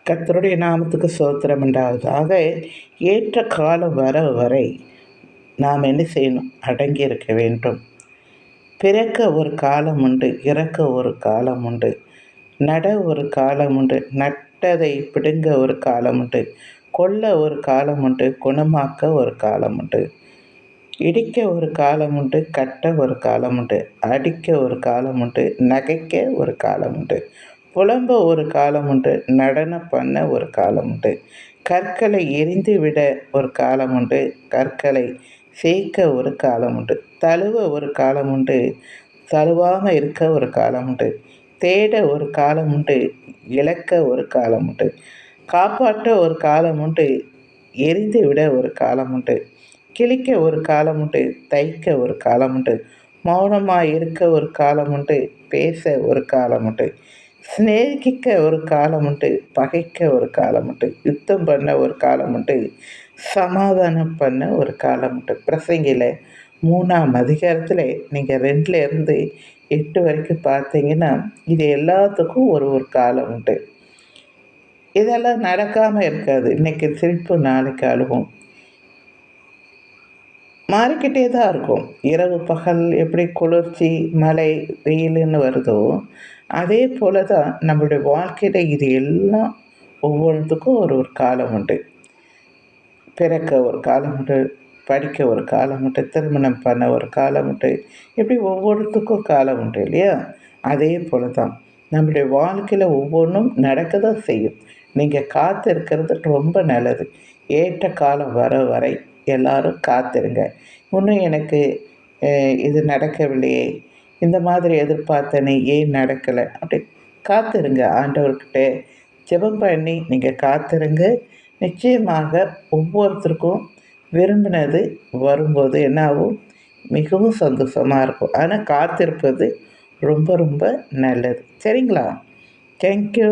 கர்த்தருடைய நாமத்துக்கு ஸ்தோத்திரம் உண்டாவதாக. ஏற்ற காலம் வர வரை நாம் என்ன செய்யணும்? அடங்கி இருக்க வேண்டும். பிறக்க ஒரு காலம் உண்டு, இறக்க ஒரு காலம் உண்டு, நட ஒரு காலம் உண்டு, நட்டதை பிடுங்க ஒரு காலம் உண்டு, கொல்ல ஒரு காலம் உண்டு, குணமாக்க ஒரு காலம் உண்டு, இடிக்க ஒரு காலம் உண்டு, கட்ட ஒரு காலம் உண்டு, அடிக்க ஒரு காலம் உண்டு, நகைக்க ஒரு காலம் உண்டு, புலம்ப ஒரு காலம் உண்டு, நடனம் பண்ண ஒரு காலம் உண்டு, கற்களை எரிந்து விட ஒரு காலம் உண்டு, கற்களை சேர்க்க ஒரு காலம் உண்டு, தழுவ ஒரு காலம் உண்டு, தழுவாமல் இருக்க ஒரு காலம் உண்டு, தேட ஒரு காலம் உண்டு, இழக்க ஒரு காலம் உண்டு, காப்பாற்ற ஒரு காலம் உண்டு, எரிந்து விட ஒரு காலம் உண்டு, கிழிக்க ஒரு காலம் உண்டு, தைக்க ஒரு காலம் உண்டு, மௌனமாக இருக்க ஒரு காலம் உண்டு, பேச ஒரு காலம் உண்டு, சிநேகிக்க ஒரு காலம் உண்டு, பகைக்க ஒரு காலம் உண்டு, யுத்தம் பண்ண ஒரு காலம் உண்டு, சமாதானம் பண்ண ஒரு காலம் உண்டு. பிரசங்கில 3ஆம் அதிகாரத்தில் நீங்கள் 2லேருந்து 8 வரைக்கும் பார்த்தீங்கன்னா, இது எல்லாத்துக்கும் ஒரு ஒரு காலம் உண்டு. இதெல்லாம் நடக்காமல் இருக்காது. இன்னைக்கு சிரிப்பு, நாளைக்கு அழுகும். மாறிக்கிட்டே தான் இருக்கும். இரவு பகல் எப்படி குளிர்ச்சி, மழை, வெயிலுன்னு வருதோ, அதே போல தான் நம்மளுடைய வாழ்க்கையில இது எல்லாம் ஒவ்வொன்றுத்துக்கும் ஒரு ஒரு காலம் உண்டு. பிறக்க ஒரு காலம் உண்டு, படிக்க ஒரு காலம் உண்டு, திருமணம் பண்ண ஒரு காலம் உண்டு. இப்படி ஒவ்வொருத்துக்கும் காலம் உண்டு இல்லையா? அதே போல தான் நம்முடைய வாழ்க்கையில் ஒவ்வொன்றும் நடக்க தான் செய்யும். நீங்கள் காத்து இருக்கிறது ரொம்ப நல்லது. ஏற்ற காலம் வர வரை எல்லாரும் காத்திருங்க. இன்னும் எனக்கு இது நடக்கவில்லையே, இந்த மாதிரி எதிர்பார்த்தனே ஏன் நடக்கலை அப்படி காத்திருங்க. ஆண்டவர்கிட்ட ஜெபம் பண்ணி நீங்கள் காத்திருங்க. நிச்சயமாக ஒவ்வொருத்தருக்கும் விரும்பினது வரும்போது என்ன ஆகும்? மிகவும் சந்தோஷமாக இருக்கும். ஆனால் காத்திருப்பது ரொம்ப ரொம்ப நல்லது. சரிங்களா? தேங்க்யூ.